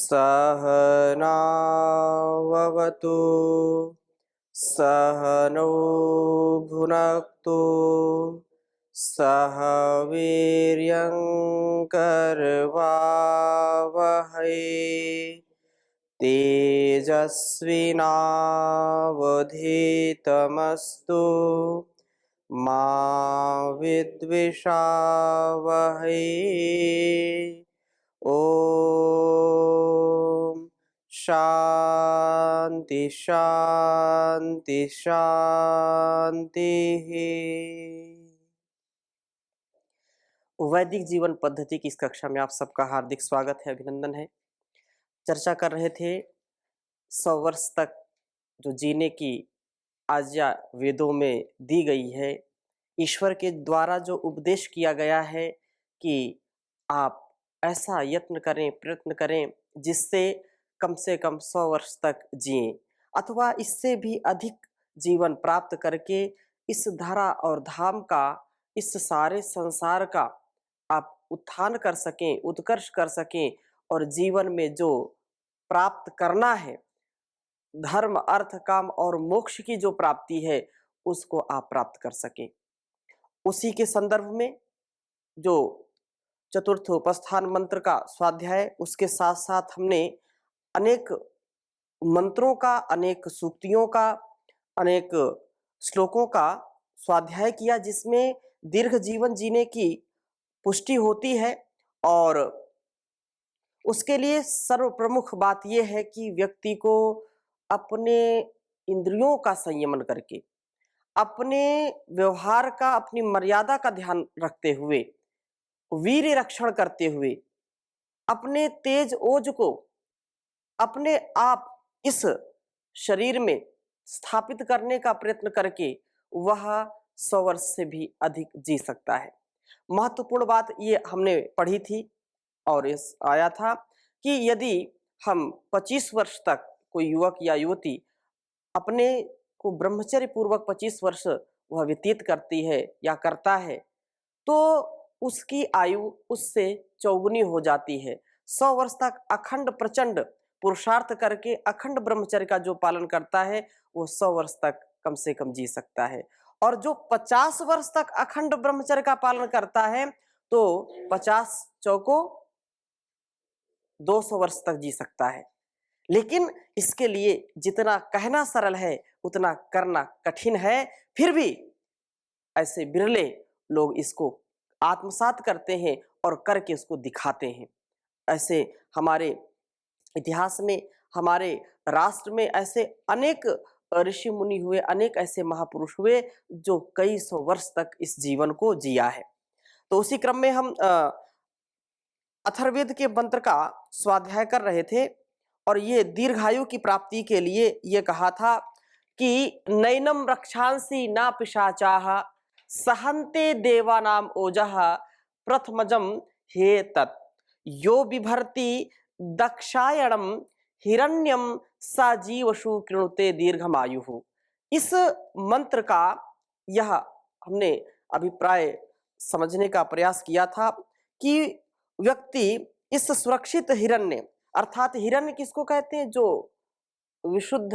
सहनाववतु सहनौ भुनक्तु सह वीर्यङ्करवावहै तेजस्विनावधीतमस्तु मा विद्विषावहै। ओम शांति शांति शांति। वैदिक जीवन पद्धति की इस कक्षा में आप सबका हार्दिक स्वागत है, अभिनंदन है। चर्चा कर रहे थे 100 वर्ष तक जो जीने की आज्ञा वेदों में दी गई है, ईश्वर के द्वारा जो उपदेश किया गया है कि आप ऐसा यत्न करें, प्रयत्न करें जिससे कम से कम 100 वर्ष तक जिएं अथवा इससे भी अधिक जीवन प्राप्त करके इस धरा और धाम का, इस सारे संसार का आप उत्थान कर सकें, उत्कर्ष कर सकें और जीवन में जो प्राप्त करना है, धर्म, अर्थ, काम और मोक्ष की जो प्राप्ति है उसको आप प्राप्त कर सकें। उसी के संदर्भ में जो चतुर्थ उपस्थान मंत्र का स्वाध्याय, उसके साथ साथ हमने अनेक मंत्रों का, अनेक सूक्तियों का, अनेक श्लोकों का स्वाध्याय किया जिसमें दीर्घ जीवन जीने की पुष्टि होती है। और उसके लिए सर्व प्रमुख बात यह है कि व्यक्ति को अपने इंद्रियों का संयमन करके, अपने व्यवहार का, अपनी मर्यादा का ध्यान रखते हुए, वीर्य रक्षण करते हुए, अपने तेज ओज को अपने आप इस शरीर में स्थापित करने का प्रयत्न करके वह 100 वर्ष से भी अधिक जी सकता है। महत्वपूर्ण बात ये हमने पढ़ी थी और इस आया था कि यदि हम 25 वर्ष तक कोई युवक या युवती अपने को ब्रह्मचर्य पूर्वक 25 वर्ष वह व्यतीत करती है या करता है तो उसकी आयु उससे चौगुनी हो जाती है। 100 वर्ष तक अखंड प्रचंड पुरुषार्थ करके अखंड ब्रह्मचर्य का जो पालन करता है वो 100 वर्ष तक कम से कम जी सकता है। और जो 50 वर्ष तक अखंड ब्रह्मचर्य का पालन करता है तो 50 चौको 200 वर्ष तक जी सकता है। लेकिन इसके लिए जितना कहना सरल है उतना करना कठिन है। फिर भी ऐसे बिरले लोग इसको आत्मसात करते हैं और करके उसको दिखाते हैं। ऐसे हमारे इतिहास में, हमारे राष्ट्र में ऐसे अनेक ऋषि मुनि हुए, अनेक ऐसे महापुरुष हुए जो कई सौ वर्ष तक इस जीवन को जिया है। तो उसी क्रम में हम अथर्ववेद के मंत्र का स्वाध्याय कर रहे थे और ये दीर्घायु की प्राप्ति के लिए ये कहा था कि नैनम रक्षांसि न पिशाचाः सहन्ते देवानाम ओजः प्रथमजम हे तत् यो बिभर्ति दक्षायणम हिरण्यम सा जीवशु कृणुते दीर्घमायुः। इस मंत्र का यह हमने अभिप्राय समझने का प्रयास किया था कि व्यक्ति इस सुरक्षित हिरण्य, अर्थात हिरण्य किसको कहते हैं? जो विशुद्ध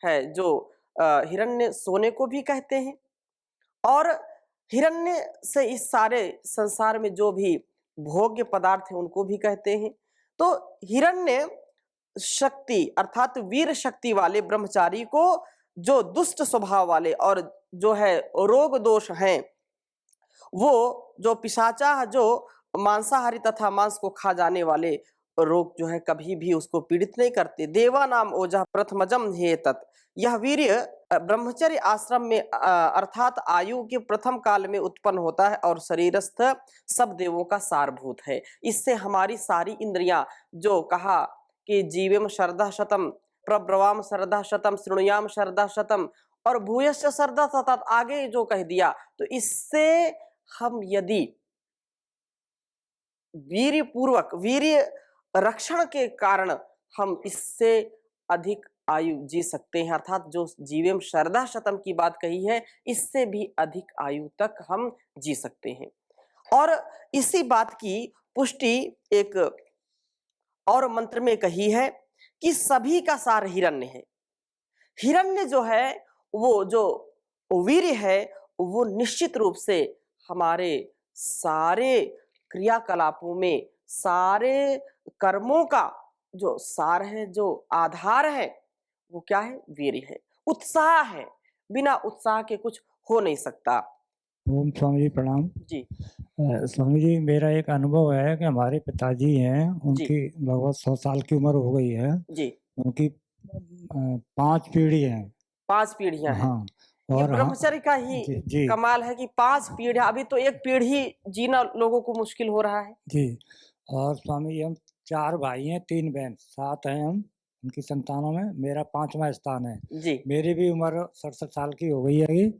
है, जो हिरण्य सोने को भी कहते हैं और हिरण्य से इस सारे संसार में जो भी भोग्य पदार्थ है उनको भी कहते हैं। तो हिरण्य शक्ति अर्थात वीर शक्ति वाले ब्रह्मचारी को जो दुष्ट स्वभाव वाले और जो है रोग दोष हैं, वो जो पिशाचा, जो मांसाहारी तथा मांस को खा जाने वाले रोग जो है कभी भी उसको पीड़ित नहीं करते। देवा नाम ओजह प्रथमजम हे तत्। यह वीर्य ब्रह्मचर्य आश्रम में अर्थात आयु के प्रथम काल में उत्पन्न होता है और शरीरस्थ सब देवों का सारभूत है। इससे हमारी सारी इंद्रियां, जो कहा कि जीवेम शरदा शतम, प्रब्रवाम शरदा शतम, शृणुयाम शरदा शतम और भूयश्च शरदा शतम, आगे जो कह दिया, तो इससे हम यदि वीर्य पूर्वक, वीर्य रक्षण के कारण हम इससे अधिक आयु जी सकते हैं। अर्थात जो जीवेम शरदा शतम की बात कही है, इससे भी अधिक आयु तक हम जी सकते हैं। और इसी बात की पुष्टि एक और मंत्र में कही है कि सभी का सार हिरण्य है। हिरण्य जो है, वो जो वीर्य है, वो निश्चित रूप से हमारे सारे क्रियाकलापों में, सारे कर्मों का जो सार है, जो आधार है, वो क्या है? वीर्य है, उत्साह है। बिना उत्साह के कुछ हो नहीं सकता। ओम स्वामी जी प्रणाम। जी स्वामी जी, मेरा एक अनुभव है कि हमारे पिताजी हैं, जी उनकी लगभग 100 साल की उम्र हो गई है। जी। उनकी 5 पीढ़ी हैं। 5 पीढ़ियां हैं। हाँ। ये और हाँ ब्रह्मचर्य का ही जी जी कमाल है कि 5 पीढ़ियां, अभी तो एक पीढ़ी जीना लोगों को मुश्किल हो रहा है। जी। और स्वामी जी, हम 4 भाई हैं, 3 बहन, 7 हैं हम उनकी संतानों में। मेरा 5वां स्थान है। जी मेरी भी उम्र 67 साल की हो गई है।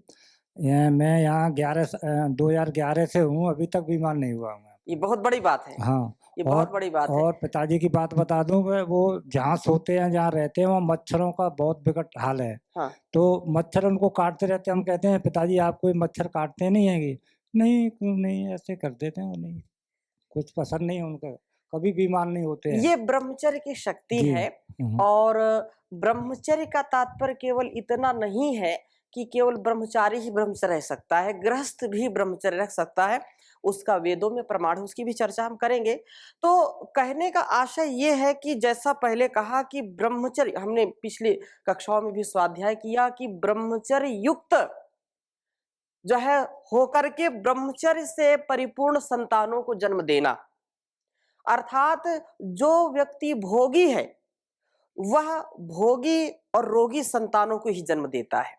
मैं यहाँ 2011 से हूँ, अभी तक बीमार नहीं हुआ हूँ मैं। ये बहुत बड़ी बात है। हाँ। ये बहुत और बड़ी बात है। और पिताजी की बात बता दूं, वो जहाँ सोते हैं, जहाँ रहते हैं, वहाँ मच्छरों का बहुत विकट हाल है। हाँ। तो मच्छर उनको काटते रहते हैं। हम कहते हैं, पिताजी आप कोई मच्छर काटते नहीं हैं? नहीं, क्यों नहीं, ऐसे कर देते हैं। वो नहीं, कुछ पसंद नहीं है उनको, कभी बीमार नहीं होते हैं। ये ब्रह्मचर्य की शक्ति जी। है। और ब्रह्मचर्य का तात्पर्य केवल इतना नहीं है कि केवल ब्रह्मचारी ही ब्रह्मचर्य रह सकता है, गृहस्थ भी ब्रह्मचर्य रख सकता है। उसका वेदों में प्रमाण है, उसकी भी चर्चा हम करेंगे। तो कहने का आशय ये है कि जैसा पहले कहा कि ब्रह्मचर्य, हमने पिछली कक्षाओं में भी स्वाध्याय किया कि ब्रह्मचर्य युक्त जो है होकर के ब्रह्मचर्य से परिपूर्ण संतानों को जन्म देना, अर्थात जो व्यक्ति भोगी है वह भोगी और रोगी संतानों को ही जन्म देता है।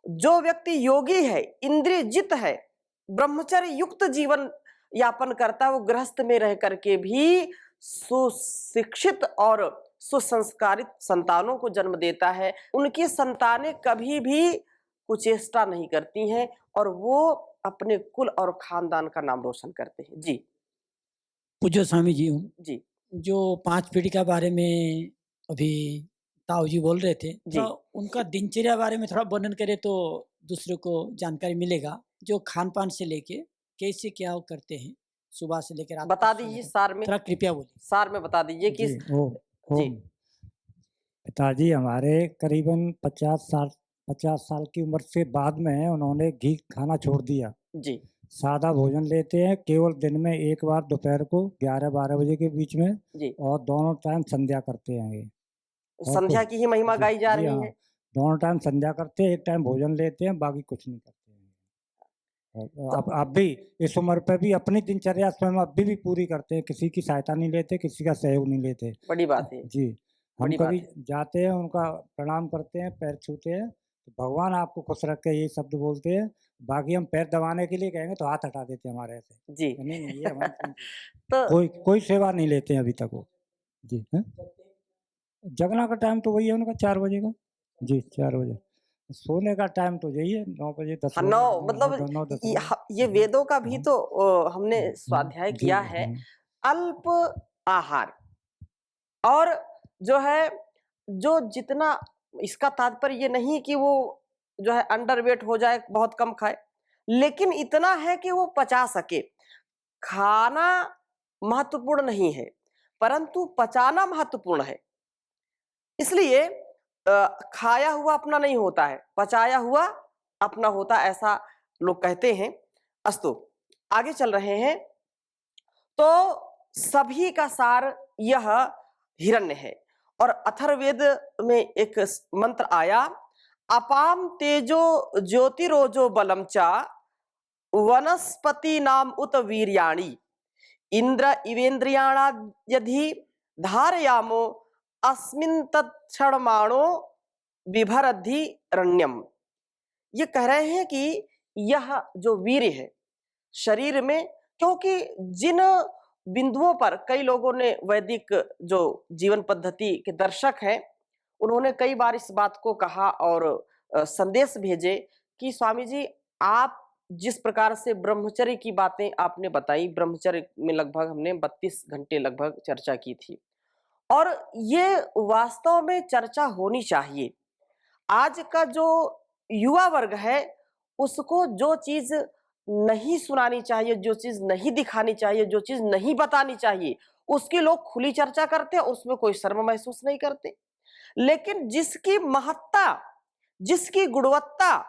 जो व्यक्ति योगी है, इंद्रिय जित है, ब्रह्मचर्य युक्त जीवन यापन करता है, वो गृहस्थ में रह करके भी सुशिक्षित और सुसंस्कारित संतानों को जन्म देता है। उनकी संतानें कभी भी कुचेष्टा नहीं करती हैं और वो अपने कुल और खानदान का नाम रोशन करते हैं। जी पूज्य स्वामी जी हूँ। जी जो 5 पीढ़ी के बारे में अभी ताऊ जी बोल रहे थे, जी। थोड़ा उनका दिनचर्या बारे में थोड़ा वर्णन करें तो दूसरों को जानकारी मिलेगा। जो खान-पान से लेके कैसे क्या वो करते हैं, सुबह से लेकर रात तक बता सोने दीजिए तक, सार में, थोड़ा कृपया बोलिए। सार में बता दीजिए कि जी। ओम जी ओम। पिताजी हमारे करीबन 50 साल की उम्र से बाद में उन्होंने घी खाना छोड़ दिया। जी सादा भोजन लेते हैं, केवल दिन में एक बार दोपहर को 11-12 बजे के बीच में, जी। और दोनों टाइम संध्या करते हैं ये। और संध्या कुछ की ही महिमा जी गाई जा जी रही हाँ, है। दोनों टाइम संध्या करते हैं, एक टाइम भोजन लेते हैं, बाकी कुछ नहीं करते हैं। और अब भी इस उम्र पे भी अपनी दिनचर्या स्वयं अभी भी पूरी करते हैं, किसी की सहायता नहीं लेते, किसी का सहयोग नहीं लेते। बड़ी बात है। जी। हम बड़ी कभी बात है। जाते हैं, उनका प्रणाम करते हैं, पैर छूते हैं, तो भगवान आपको खुश रखे, ये शब्द बोलते हैं। बाकी हम पैर दबाने के लिए कहेंगे तो हाथ हटा देते हैं हमारे ऐसे। जी नहीं नहीं, ये हमारी तो कोई सेवा नहीं लेते हैं अभी तक वो। जी हैं? जगना का टाइम तो वही है उनका, 4 बजे का। जी, 4 बजे। सोने का टाइम तो यही है, 9 बजे, 10 हाँ, बजे, 9 9 मतलब 9 9 10 बजे। ये वेदों का भी हाँ, तो हमने स्वाध्याय जी, किया है। अल्प आहार और जो है, जो जितना, इसका तात्पर्य ये नहीं कि वो जो है अंडरवेट हो जाए, बहुत कम खाए, लेकिन इतना है कि वो पचा सके। खाना महत्वपूर्ण नहीं है, परंतु पचाना महत्वपूर्ण है। इसलिए खाया हुआ अपना नहीं होता है, पचाया हुआ अपना होता, ऐसा लोग कहते हैं। अस्तु, आगे चल रहे हैं। तो सभी का सार यह हिरण्य है। और अथर्ववेद में एक मंत्र आया, अपाम तेजो ज्योतिरोजो बलम चा वनस्पति नाम उत वीर्याणि इंद्र इवेन्द्रियाणा यदि धारयामो अस्मिन् तत्क्षणमाणो बिभरद्धि रण्यम। ये कह रहे हैं कि यह जो वीर्य है शरीर में, क्योंकि जिन बिंदुओं पर कई लोगों ने, वैदिक जो जीवन पद्धति के दर्शक हैं, उन्होंने कई बार इस बात को कहा और संदेश भेजे कि स्वामी जी, आप जिस प्रकार से ब्रह्मचर्य की बातें आपने बताई, ब्रह्मचर्य में लगभग हमने 32 घंटे लगभग चर्चा की थी, और ये वास्तव में चर्चा होनी चाहिए। आज का जो युवा वर्ग है उसको जो चीज नहीं सुनानी चाहिए, जो चीज नहीं दिखानी चाहिए, जो चीज नहीं बतानी चाहिए, उसकी लोग खुली चर्चा करते हैं, उसमें कोई शर्म महसूस नहीं करते। लेकिन जिसकी महत्ता, जिसकी गुणवत्ता,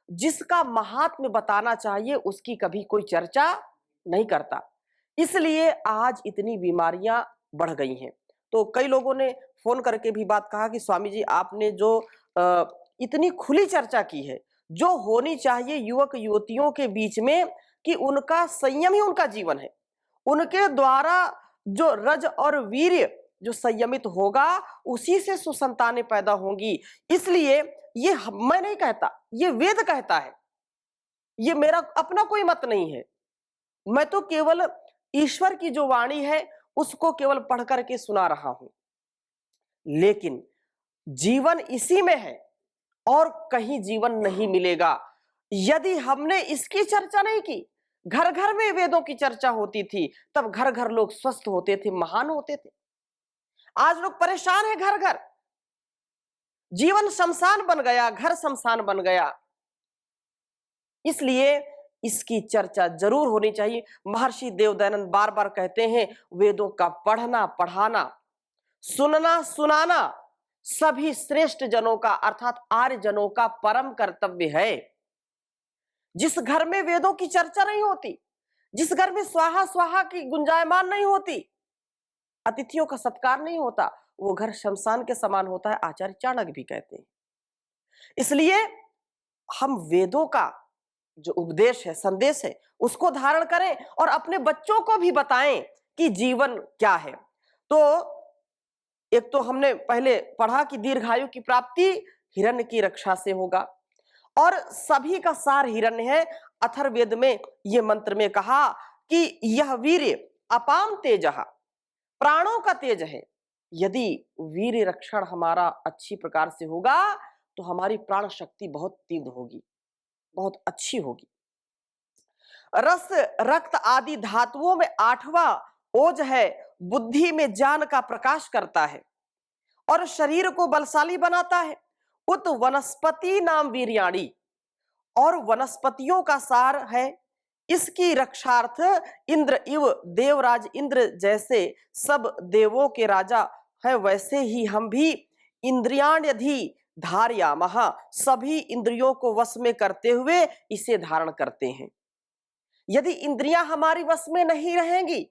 जिसका महात्म्य बताना चाहिए, उसकी कभी कोई चर्चा नहीं करता। इसलिए आज इतनी बीमारियां बढ़ गई हैं। तो कई लोगों ने फोन करके भी बात कहा कि स्वामी जी आपने जो इतनी खुली चर्चा की है, जो होनी चाहिए युवक युवतियों के बीच में, कि उनका संयम ही उनका जीवन है, उनके द्वारा जो रज और वीर्य जो संयमित होगा, उसी से सुसंतानें पैदा होंगी। इसलिए ये मैं नहीं कहता, ये वेद कहता है, ये मेरा अपना कोई मत नहीं है। मैं तो केवल ईश्वर की जो वाणी है उसको केवल पढ़ करके सुना रहा हूं। लेकिन जीवन इसी में है और कहीं जीवन नहीं मिलेगा। यदि हमने इसकी चर्चा नहीं की, घर घर में वेदों की चर्चा होती थी, तब घर घर लोग स्वस्थ होते थे, महान होते थे। आज लोग परेशान हैं, घर घर जीवन शमशान बन गया, घर शमशान बन गया। इसलिए इसकी चर्चा जरूर होनी चाहिए। महर्षि देवदयानंद बार बार कहते हैं, वेदों का पढ़ना पढ़ाना, सुनना सुनाना सभी श्रेष्ठ जनों का अर्थात आर्य जनों का परम कर्तव्य है। जिस घर में वेदों की चर्चा नहीं होती, जिस घर में स्वाहा स्वाहा की गुंजायमान नहीं होती, अतिथियों का सत्कार नहीं होता, वो घर शमशान के समान होता है, आचार्य चाणक्य भी कहते हैं। इसलिए हम वेदों का जो उपदेश है, संदेश है, उसको धारण करें और अपने बच्चों को भी बताएं कि जीवन क्या है। तो एक तो हमने पहले पढ़ा कि दीर्घायु की प्राप्ति हिरण्य की रक्षा से होगा, और सभी का सार हिरण्य है। अथर्ववेद में ये मंत्र में कहा कि यह वीर्य अपाम तेजः, प्राणों का तेज है। यदि वीर्य रक्षण हमारा अच्छी प्रकार से होगा तो हमारी प्राण शक्ति बहुत तीव्र होगी, बहुत अच्छी होगी। रस रक्त आदि धातुओं में 8वां ओज है, बुद्धि में ज्ञान का प्रकाश करता है और शरीर को बलशाली बनाता है। उत वनस्पति नाम वीर्याणी, और वनस्पतियों का सार है। इसकी रक्षार्थ इंद्र इव, देवराज इंद्र जैसे सब देवों के राजा है, वैसे ही हम भी इंद्रियाण्यधि धारयामः, सभी इंद्रियों को वश में करते हुए इसे धारण करते हैं। यदि इंद्रियां हमारी वश में नहीं रहेंगी,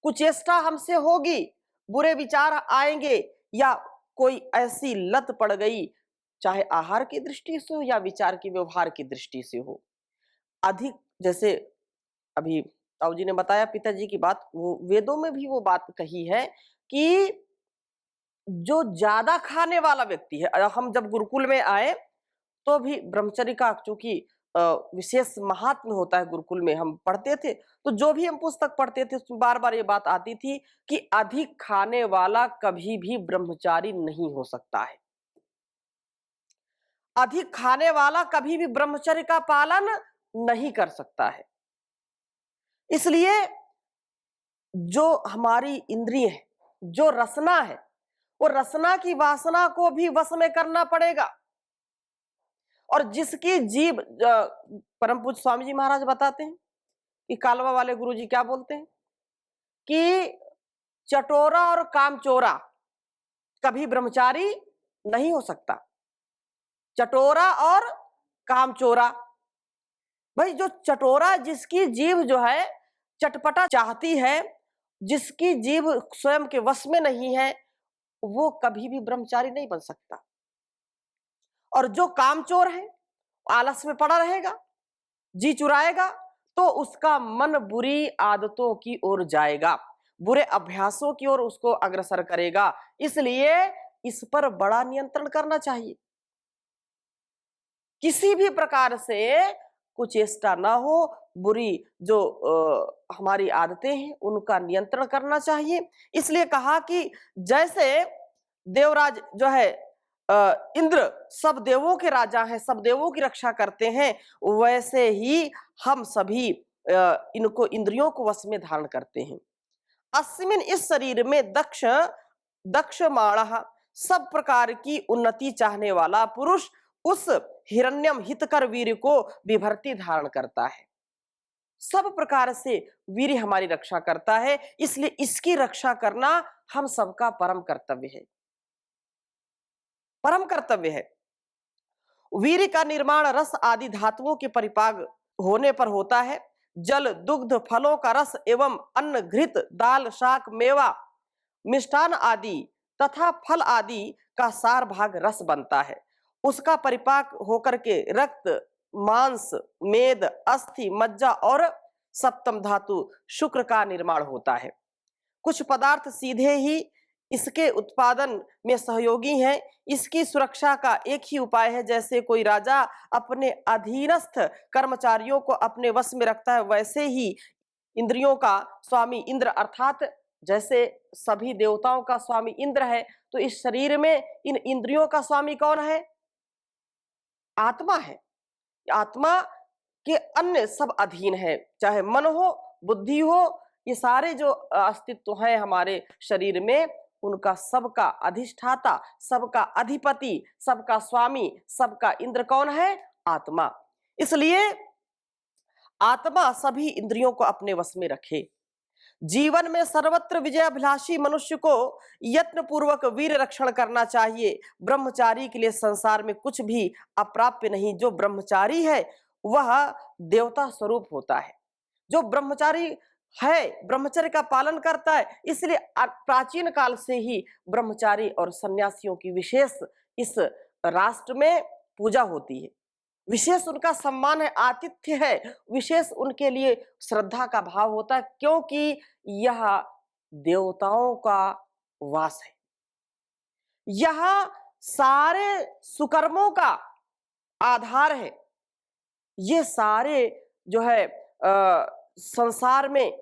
कुचेष्टा हमसे होगी, बुरे विचार आएंगे, या कोई ऐसी लत पड़ गई, चाहे आहार की दृष्टि से हो या विचार की व्यवहार की दृष्टि से हो, अधिक, जैसे अभी ताऊ जी ने बताया पिताजी की बात, वो वेदों में भी वो बात कही है कि जो ज्यादा खाने वाला व्यक्ति है, हम जब गुरुकुल में आए तो भी ब्रह्मचर्य का चूंकि विशेष महात्म्य होता है, गुरुकुल में हम पढ़ते थे, तो जो भी हम पुस्तक पढ़ते थे उसमें बार बार ये बात आती थी कि अधिक खाने वाला कभी भी ब्रह्मचारी नहीं हो सकता है। अधिक खाने वाला कभी भी ब्रह्मचर्य का पालन नहीं कर सकता है। इसलिए जो हमारी इंद्रिय है, जो रसना है, वो रसना की वासना को भी वश में करना पड़ेगा। और जिसकी जीभ, परम पूज्य स्वामी जी महाराज बताते हैं कि कालवा वाले गुरु जी क्या बोलते हैं कि चटोरा और कामचोरा कभी ब्रह्मचारी नहीं हो सकता। चटोरा और कामचोरा, भाई जो चटोरा, जिसकी जीभ जो है चटपटा चाहती है, जिसकी जीभ स्वयं के वश में नहीं है, वो कभी भी ब्रह्मचारी नहीं बन सकता। और जो कामचोर है, आलस में पड़ा रहेगा, जी चुराएगा, तो उसका मन बुरी आदतों की ओर जाएगा, बुरे अभ्यासों की ओर उसको अग्रसर करेगा। इसलिए इस पर बड़ा नियंत्रण करना चाहिए। किसी भी प्रकार से कुचेष्टा ना हो, बुरी जो हमारी आदतें हैं उनका नियंत्रण करना चाहिए। इसलिए कहा कि जैसे देवराज जो है इंद्र सब देवों के राजा हैं, सब देवों की रक्षा करते हैं, वैसे ही हम सभी इनको इंद्रियों को वश में धारण करते हैं। अस्मिन, इस शरीर में दक्ष दक्ष माणः, सब प्रकार की उन्नति चाहने वाला पुरुष उस हिरण्यम हितकर वीर्य को विभर्ति धारण करता है। सब प्रकार से वीर्य हमारी रक्षा करता है, इसलिए इसकी रक्षा करना हम सबका परम कर्तव्य है, परम कर्तव्य है। वीर्य का निर्माण रस आदि धातुओं के परिपाक होने पर होता है। जल, दुग्ध, फलों का रस एवं अन्न, घृत, दाल, शाक, मेवा, मिष्टान आदि तथा फल आदि का सार भाग रस बनता है। उसका परिपाक होकर के रक्त, मांस, मेद, अस्थि, मज्जा और सप्तम धातु शुक्र का निर्माण होता है। कुछ पदार्थ सीधे ही इसके उत्पादन में सहयोगी हैं। इसकी सुरक्षा का एक ही उपाय है, जैसे कोई राजा अपने अधीनस्थ कर्मचारियों को अपने वश में रखता है, वैसे ही इंद्रियों का स्वामी इंद्र, अर्थात जैसे सभी देवताओं का स्वामी इंद्र है, तो इस शरीर में इन इंद्रियों का स्वामी कौन है? आत्मा है। आत्मा के अन्य सब अधीन है, चाहे मन हो, बुद्धि हो, ये सारे जो अस्तित्व है हमारे शरीर में, उनका सबका अधिष्ठाता, सबका अधिपति, सबका स्वामी, सबका इंद्र कौन है? आत्मा। इसलिए आत्मा सभी इंद्रियों को अपने वश में रखे। जीवन में सर्वत्र विजयाभिलाषी मनुष्य को यत्न पूर्वक वीर रक्षण करना चाहिए। ब्रह्मचारी के लिए संसार में कुछ भी अप्राप्य नहीं। जो ब्रह्मचारी है वह देवता स्वरूप होता है। जो ब्रह्मचारी है, ब्रह्मचर्य का पालन करता है, इसलिए प्राचीन काल से ही ब्रह्मचारी और सन्यासियों की विशेष इस राष्ट्र में पूजा होती है, विशेष उनका सम्मान है, आतिथ्य है, विशेष उनके लिए श्रद्धा का भाव होता है, क्योंकि यह देवताओं का वास है। यह सारे सुकर्मों का आधार है। ये सारे जो है संसार में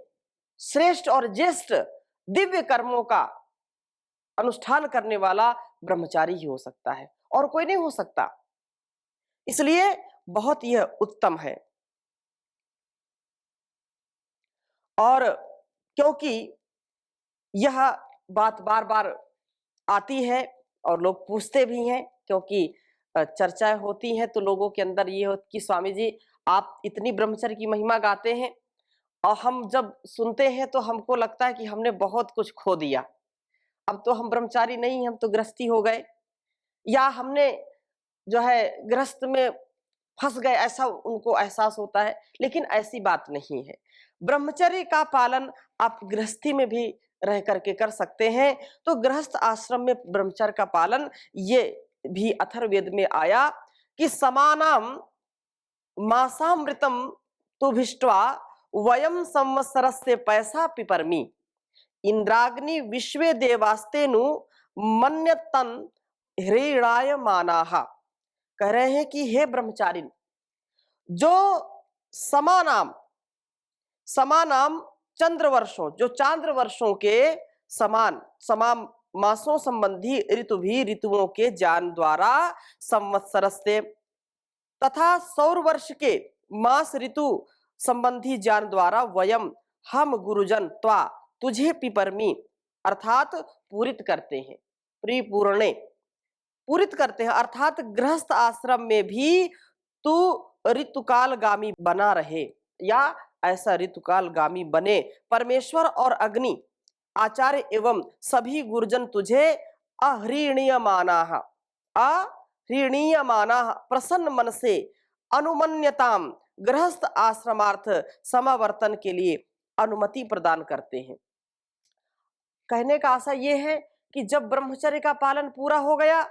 श्रेष्ठ और ज्येष्ठ दिव्य कर्मों का अनुष्ठान करने वाला ब्रह्मचारी ही हो सकता है, और कोई नहीं हो सकता। इसलिए बहुत यह उत्तम है। और क्योंकि यह बात बार बार आती है और लोग पूछते भी हैं, क्योंकि चर्चाएं होती हैं, तो लोगों के अंदर ये हो कि स्वामी जी आप इतनी ब्रह्मचर्य की महिमा गाते हैं, और हम जब सुनते हैं तो हमको लगता है कि हमने बहुत कुछ खो दिया, अब तो हम ब्रह्मचारी नहीं, हम तो गृहस्थी हो गए, या हमने जो है गृहस्थ में फंस गए, ऐसा उनको एहसास होता है। लेकिन ऐसी बात नहीं है। ब्रह्मचर्य का पालन आप गृहस्थी में भी रह करके कर सकते हैं। तो गृहस्थ आश्रम में ब्रह्मचर्य का पालन, ये भी अथर्ववेद में आया कि समानाम मासामृतम तुभिष्ट्वा वयम संवत्सरस्य पैसा पिपरमी इंद्राग्नि विश्वे देवास्तेनु मन्यतन ह्रीणाय मानाः। कह रहे हैं कि हे ब्रह्मचारी, जो समानाम चंद्र वर्षों, जो चांद्र वर्षों के समान मासों संबंधी ऋतु भी ऋतुओं के ज्ञान द्वारा संवत्सरस्य तथा सौर वर्ष के मास ऋतु संबंधी ज्ञान द्वारा वयम हम गुरुजन त्वा तुझे पिपरमी अर्थात पूरित करते हैं, परिपूर्णे पूरित करते हैं, अर्थात गृहस्थ आश्रम में भी तू ऋतुकालगामी बना रहे, या ऐसा ऋतुकालगामी बने। परमेश्वर और अग्नि, आचार्य एवं सभी गुरुजन तुझे अह्रीणीयमानाः प्रसन्न मन से अनुमन्यताम गृहस्थ आश्रमार्थ समावर्तन के लिए अनुमति प्रदान करते हैं। कहने का आशा ये है कि जब ब्रह्मचर्य का पालन पूरा हो गया,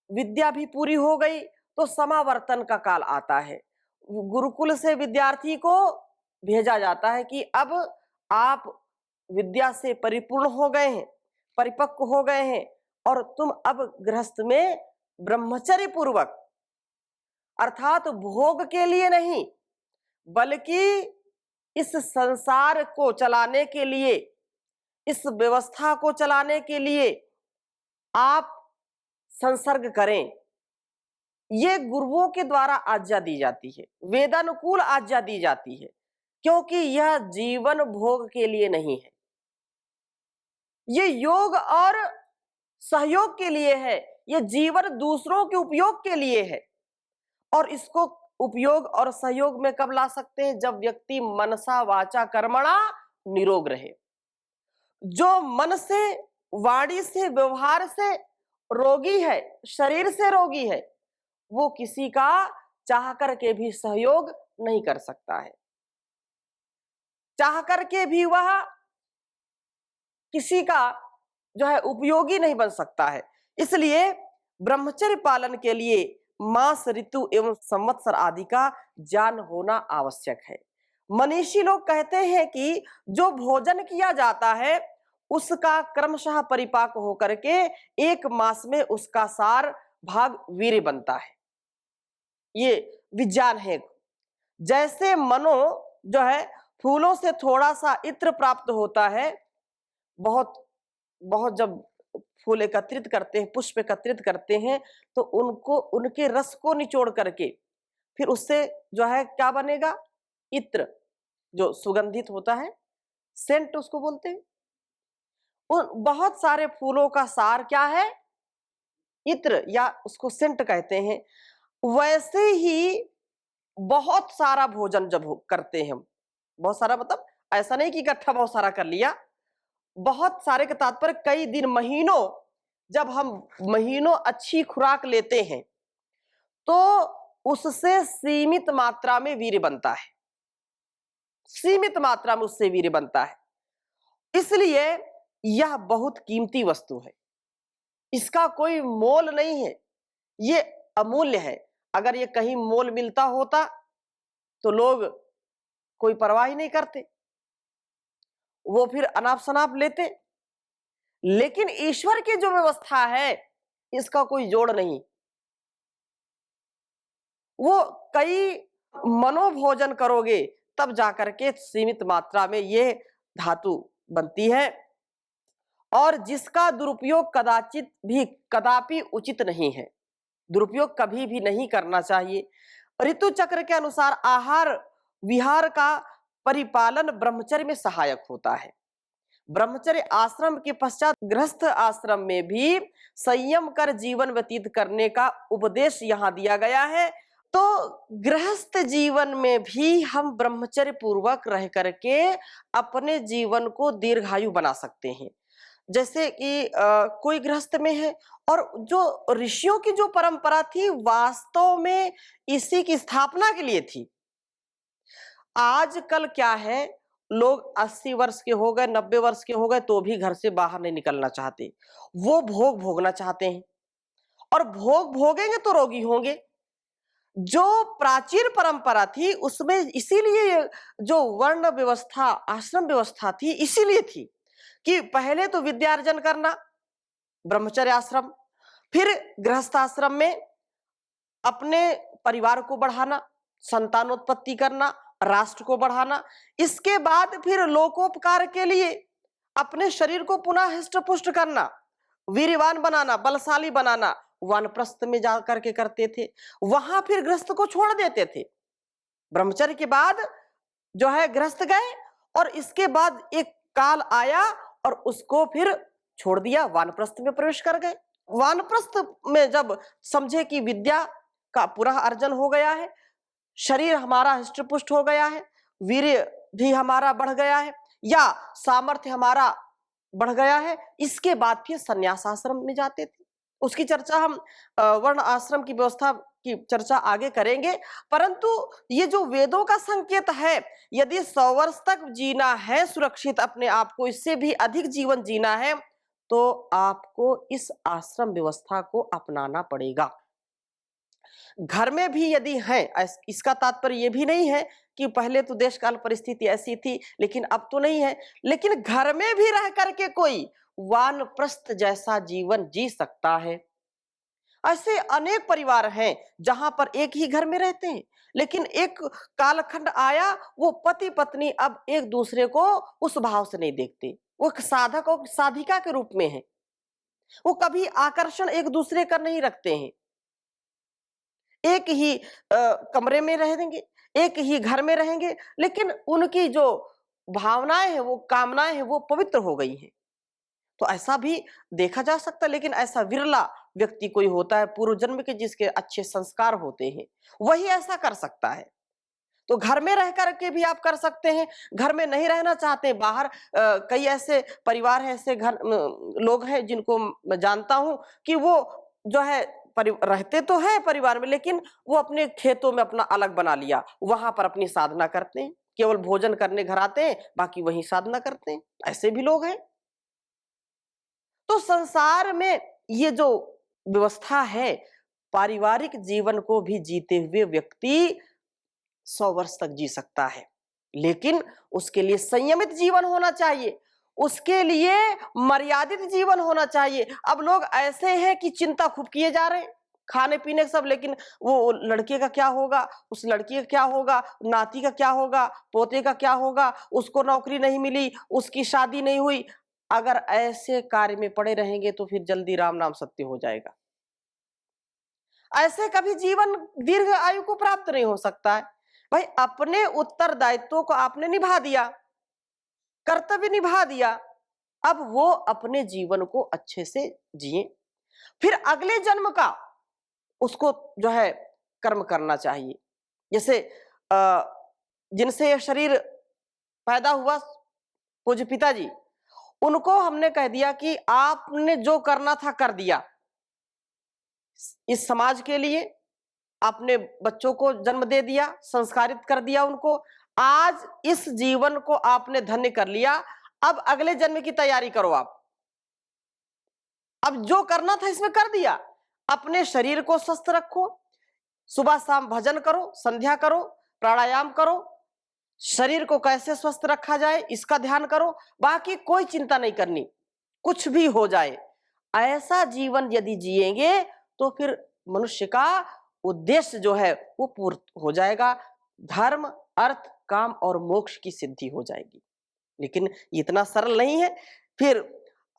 विद्या भी पूरी हो गई, तो समावर्तन का काल आता है। गुरुकुल से विद्यार्थी को भेजा जाता है कि अब आप विद्या से परिपूर्ण हो गए हैं, परिपक्व हो गए हैं, और तुम अब गृहस्थ में ब्रह्मचर्य पूर्वक, अर्थात भोग के लिए नहीं, बल्कि इस संसार को चलाने के लिए, इस व्यवस्था को चलाने के लिए आप संसर्ग करें। ये गुरुओं के द्वारा आज्ञा दी जाती है, वेदानुकूल आज्ञा दी जाती है, क्योंकि यह जीवन भोग के लिए नहीं है, ये योग और सहयोग के लिए है, ये जीवन दूसरों के उपयोग के लिए है। और इसको उपयोग और सहयोग में कब ला सकते हैं? जब व्यक्ति मनसा वाचा कर्मणा निरोग रहे। जो मन से, वाणी से, व्यवहार से रोगी है, शरीर से रोगी है, वो किसी का चाह करके भी सहयोग नहीं कर सकता है, चाह करके भी वह किसी का जो है उपयोगी नहीं बन सकता है। इसलिए ब्रह्मचर्य पालन के लिए मास, ऋतु एवं संवत्सर आदि का ज्ञान होना आवश्यक है। मनीषी लोग कहते हैं कि जो भोजन किया जाता है उसका क्रमशः परिपाक होकर के 1 मास में उसका सार भाग वीर्य बनता है। ये विज्ञान है। जैसे मनो जो है फूलों से थोड़ा सा इत्र प्राप्त होता है, बहुत बहुत जब फूल एकत्रित करते हैं, पुष्प एकत्रित करते हैं, तो उनको, उनके रस को निचोड़ करके फिर उससे जो है क्या बनेगा? इत्र, जो सुगंधित होता है, सेंट उसको बोलते हैं। उन बहुत सारे फूलों का सार क्या है? इत्र, या उसको सेंट कहते हैं। वैसे ही बहुत सारा भोजन जब करते हैं हम, बहुत सारा मतलब ऐसा नहीं कि इकट्ठा बहुत सारा कर लिया, बहुत सारे का तात्पर्य कई दिन, महीनों, जब हम महीनों अच्छी खुराक लेते हैं तो उससे सीमित मात्रा में वीर्य बनता है, सीमित मात्रा में उससे वीर्य बनता है। इसलिए यह बहुत कीमती वस्तु है, इसका कोई मोल नहीं है, ये अमूल्य है। अगर ये कहीं मोल मिलता होता तो लोग कोई परवाह ही नहीं करते, वो फिर अनाप शनाप लेते। लेकिन ईश्वर की जो व्यवस्था है इसका कोई जोड़ नहीं। वो कई मनोभोजन करोगे तब जाकर के सीमित मात्रा में ये धातु बनती है, और जिसका दुरुपयोग कदाचित भी, कदापि उचित नहीं है। दुरुपयोग कभी भी नहीं करना चाहिए। ऋतु चक्र के अनुसार आहार विहार का परिपालन ब्रह्मचर्य में सहायक होता है। ब्रह्मचर्य आश्रम के पश्चात गृहस्थ आश्रम में भी संयम कर जीवन व्यतीत करने का उपदेश यहाँ दिया गया है। तो गृहस्थ जीवन में भी हम ब्रह्मचर्य पूर्वक रह करके अपने जीवन को दीर्घायु बना सकते हैं। जैसे कि कोई गृहस्थ में है, और जो ऋषियों की जो परंपरा थी वास्तव में इसी की स्थापना के लिए थी। आजकल क्या है, लोग 80 वर्ष के हो गए, 90 वर्ष के हो गए तो भी घर से बाहर नहीं निकलना चाहते, वो भोग भोगना चाहते हैं, और भोग भोगेंगे तो रोगी होंगे। जो प्राचीन परंपरा थी उसमें इसीलिए जो वर्ण व्यवस्था, आश्रम व्यवस्था थी, इसीलिए थी कि पहले तो विद्यार्जन करना, ब्रह्मचर्य आश्रम, फिर गृहस्थ आश्रम में अपने परिवार को बढ़ाना, संतानोत्पत्ति करना, राष्ट्र को बढ़ाना, इसके बाद फिर लोकोपकार के लिए अपने शरीर को पुनः हृष्ट पुष्ट करना, वीरवान बनाना, बलशाली बनाना, वानप्रस्थ में जा करके करते थे। वहां फिर गृहस्थ को छोड़ देते थे। ब्रह्मचर्य के बाद जो है गृहस्थ गए, और इसके बाद एक काल आया और उसको फिर छोड़ दिया, वानप्रस्थ में प्रवेश कर गए। वानप्रस्थ में जब समझे कि विद्या का पुनः अर्जन हो गया है, शरीर हमारा हृष्ट पुष्ट हो गया है, वीर्य भी हमारा बढ़ गया है, या सामर्थ्य हमारा बढ़ गया है, इसके बाद फिर संन्यास आश्रम में जाते थे। उसकी चर्चा हम वर्ण आश्रम की व्यवस्था की चर्चा आगे करेंगे। परंतु ये जो वेदों का संकेत है, यदि 100 वर्ष तक जीना है सुरक्षित, अपने आप को इससे भी अधिक जीवन जीना है, तो आपको इस आश्रम व्यवस्था को अपनाना पड़ेगा। घर में भी यदि है, इसका तात्पर्य ये भी नहीं है कि पहले तो देश काल परिस्थिति ऐसी थी लेकिन अब तो नहीं है, लेकिन घर में भी रह करके कोई वानप्रस्थ जैसा जीवन जी सकता है। ऐसे अनेक परिवार हैं जहां पर एक ही घर में रहते हैं, लेकिन एक कालखंड आया, वो पति पत्नी अब एक दूसरे को उस भाव से नहीं देखते, वो साधक और साधिका के रूप में है, वो कभी आकर्षण एक दूसरे का नहीं रखते हैं। एक ही कमरे में रहेंगे, एक ही घर में रहेंगे, लेकिन उनकी जो भावनाएं हैं, वो कामनाएं हैं, वो पवित्र हो गई हैं। तो ऐसा भी देखा जा सकता है, लेकिन ऐसा विरला व्यक्ति कोई होता है पूर्व जन्म के जिसके अच्छे संस्कार होते हैं, वही ऐसा कर सकता है। तो घर में रह कर के भी आप कर सकते हैं, घर में नहीं रहना चाहते बाहर, कई ऐसे परिवार हैं, ऐसे घर लोग हैं जिनको मैं जानता हूं कि वो जो है रहते तो हैं परिवार में, लेकिन वो अपने खेतों में अपना अलग बना लिया, वहां पर अपनी साधना करते हैं, केवल भोजन करने घर आते हैं, बाकी वहीं साधना करते हैं, ऐसे भी लोग हैं। तो संसार में ये जो व्यवस्था है, पारिवारिक जीवन को भी जीते हुए व्यक्ति 100 वर्ष तक जी सकता है, लेकिन उसके लिए संयमित जीवन होना चाहिए, उसके लिए मर्यादित जीवन होना चाहिए। अब लोग ऐसे हैं कि चिंता खूब किए जा रहे हैं, खाने पीने सब, लेकिन वो लड़के का क्या होगा, उस लड़की का क्या होगा, नाती का क्या होगा, पोते का क्या होगा, उसको नौकरी नहीं मिली, उसकी शादी नहीं हुई। अगर ऐसे कार्य में पड़े रहेंगे तो फिर जल्दी राम नाम सत्य हो जाएगा। ऐसे कभी जीवन दीर्घ आयु को प्राप्त नहीं हो सकता है। भाई अपने उत्तरदायित्वों को आपने निभा दिया, कर्तव्य निभा दिया, अब वो अपने जीवन को अच्छे से जिए, फिर अगले जन्म का उसको जो है कर्म करना चाहिए। जैसे जिनसे ये शरीर पैदा हुआ पूज्य पिताजी, उनको हमने कह दिया कि आपने जो करना था कर दिया, इस समाज के लिए आपने बच्चों को जन्म दे दिया, संस्कारित कर दिया उनको, आज इस जीवन को आपने धन्य कर लिया, अब अगले जन्म की तैयारी करो आप। अब जो करना था इसमें कर दिया, अपने शरीर को स्वस्थ रखो, सुबह शाम भजन करो, संध्या करो, प्राणायाम करो, शरीर को कैसे स्वस्थ रखा जाए इसका ध्यान करो, बाकी कोई चिंता नहीं करनी, कुछ भी हो जाए। ऐसा जीवन यदि जिएंगे तो फिर मनुष्य का उद्देश्य जो है वो पूर्ण हो जाएगा, धर्म, अर्थ, काम और मोक्ष की सिद्धि हो जाएगी। लेकिन इतना सरल नहीं है। फिर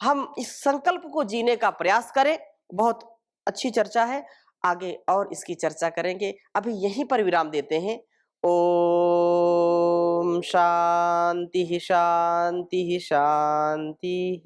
हम इस संकल्प को जीने का प्रयास करें। बहुत अच्छी चर्चा है, आगे और इसकी चर्चा करेंगे। अभी यहीं पर विराम देते हैं। ओम शांति शांति शांति।